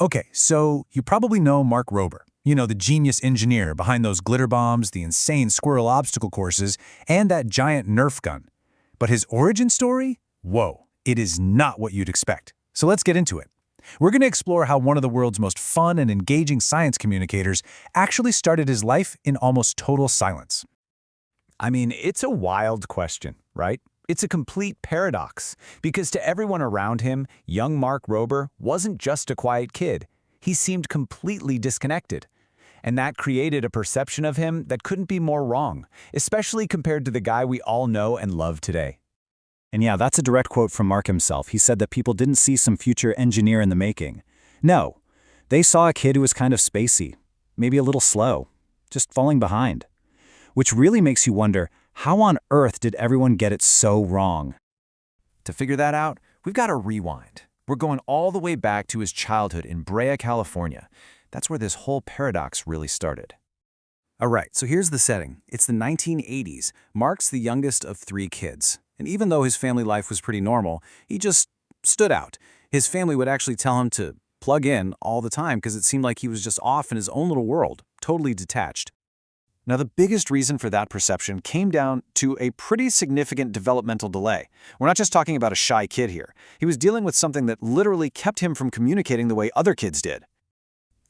Okay, so you probably know Mark Rober. You know, the genius engineer behind those glitter bombs, the insane squirrel obstacle courses, and that giant Nerf gun. But his origin story? Whoa, it is not what you'd expect. So let's get into it. We're going to explore how one of the world's most fun and engaging science communicators actually started his life in almost total silence. I mean, it's a wild question, right? It's a complete paradox, because to everyone around him, young Mark Rober wasn't just a quiet kid. He seemed completely disconnected. And that created a perception of him that couldn't be more wrong, especially compared to the guy we all know and love today. And yeah, that's a direct quote from Mark himself. He said that people didn't see some future engineer in the making. No, they saw a kid who was kind of spacey, maybe a little slow, just falling behind. Which really makes you wonder, how on earth did everyone get it so wrong? To figure that out, we've got to rewind. We're going all the way back to his childhood in Brea, California. That's where this whole paradox really started. All right, so here's the setting. It's the 1980s. Mark's the youngest of 3 kids. And even though his family life was pretty normal, he just stood out. His family would actually tell him to plug in all the time because it seemed like he was just off in his own little world, totally detached. Now, the biggest reason for that perception came down to a pretty significant developmental delay. We're not just talking about a shy kid here. He was dealing with something that literally kept him from communicating the way other kids did.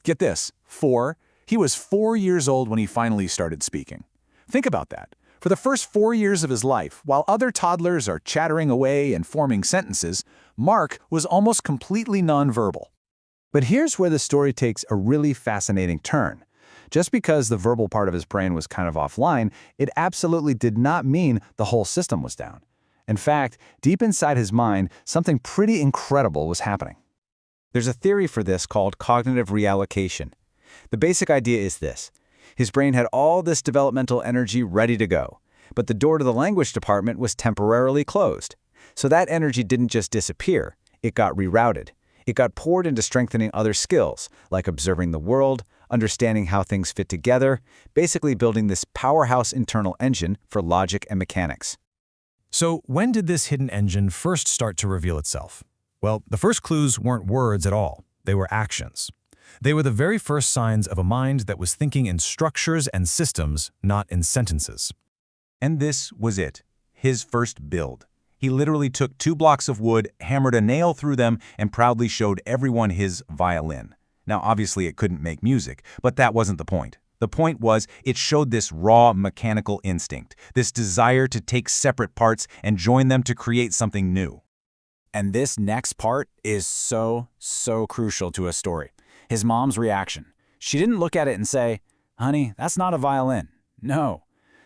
Get this, 4. He was 4 years old when he finally started speaking. Think about that. For the first 4 years of his life, while other toddlers are chattering away and forming sentences, Mark was almost completely nonverbal. But here's where the story takes a really fascinating turn. Just because the verbal part of his brain was kind of offline, it absolutely did not mean the whole system was down. In fact, deep inside his mind, something pretty incredible was happening. There's a theory for this called cognitive reallocation. The basic idea is this. His brain had all this developmental energy ready to go, but the door to the language department was temporarily closed. So that energy didn't just disappear, it got rerouted. It got poured into strengthening other skills, like observing the world, understanding how things fit together, basically building this powerhouse internal engine for logic and mechanics. So when did this hidden engine first start to reveal itself? Well, the first clues weren't words at all. They were actions. They were the very first signs of a mind that was thinking in structures and systems, not in sentences. And this was it, his first build. He literally took 2 blocks of wood, hammered a nail through them, and proudly showed everyone his violin. Now, obviously, it couldn't make music, but that wasn't the point. The point was, it showed this raw mechanical instinct, this desire to take separate parts and join them to create something new. And this next part is so crucial to a story. His mom's reaction. She didn't look at it and say, "Honey, that's not a violin." No.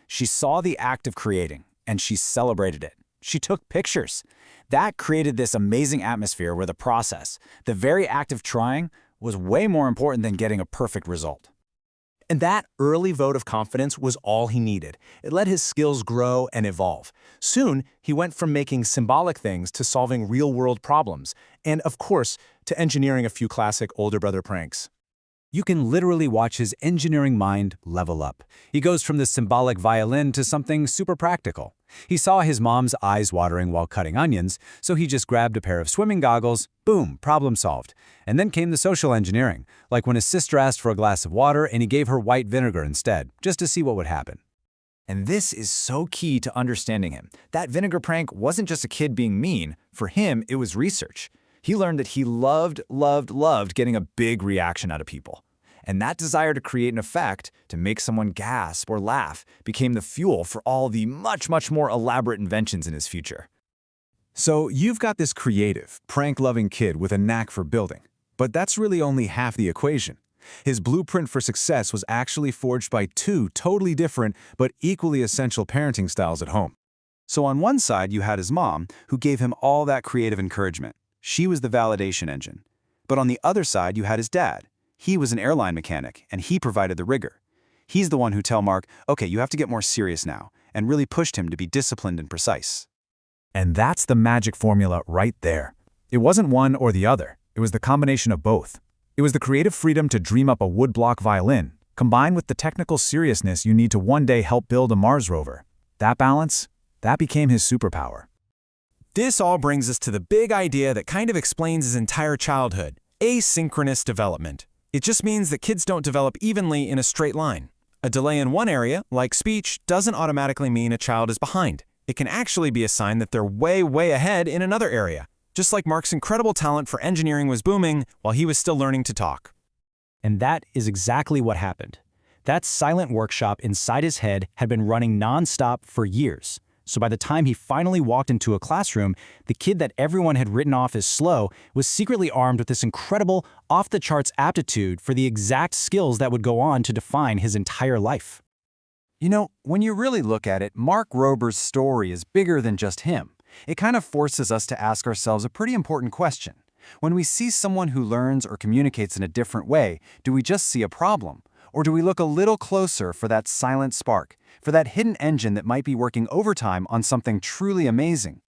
She saw the act of creating, and she celebrated it. She took pictures. That created this amazing atmosphere where the process, the very act of trying, was way more important than getting a perfect result. And that early vote of confidence was all he needed. It let his skills grow and evolve. Soon, he went from making symbolic things to solving real-world problems, and of course, to engineering a few classic older brother pranks. You can literally watch his engineering mind level up. He goes from the symbolic violin to something super practical. He saw his mom's eyes watering while cutting onions, so he just grabbed a pair of swimming goggles, boom, problem solved. And then came the social engineering, like when his sister asked for a glass of water and he gave her white vinegar instead, just to see what would happen. And this is so key to understanding him. That vinegar prank wasn't just a kid being mean. For him, it was research. He learned that he loved getting a big reaction out of people. And that desire to create an effect, to make someone gasp or laugh, became the fuel for all the much more elaborate inventions in his future. So you've got this creative, prank-loving kid with a knack for building. But that's really only half the equation. His blueprint for success was actually forged by 2 totally different but equally essential parenting styles at home. So on one side, you had his mom, who gave him all that creative encouragement. She was the validation engine. But on the other side, you had his dad. He was an airline mechanic, and he provided the rigor. He's the one who told Mark, okay, you have to get more serious now, and really pushed him to be disciplined and precise. And that's the magic formula right there. It wasn't one or the other. It was the combination of both. It was the creative freedom to dream up a woodblock violin, combined with the technical seriousness you need to one day help build a Mars rover. That balance, that became his superpower. This all brings us to the big idea that kind of explains his entire childhood: asynchronous development. It just means that kids don't develop evenly in a straight line. A delay in one area, like speech, doesn't automatically mean a child is behind. It can actually be a sign that they're way, way ahead in another area, just like Mark's incredible talent for engineering was booming while he was still learning to talk. And that is exactly what happened. That silent workshop inside his head had been running nonstop for years. So by the time he finally walked into a classroom, the kid that everyone had written off as slow was secretly armed with this incredible, off-the-charts aptitude for the exact skills that would go on to define his entire life. You know, when you really look at it, Mark Rober's story is bigger than just him. It kind of forces us to ask ourselves a pretty important question. When we see someone who learns or communicates in a different way, do we just see a problem? Or do we look a little closer for that silent spark, for that hidden engine that might be working overtime on something truly amazing?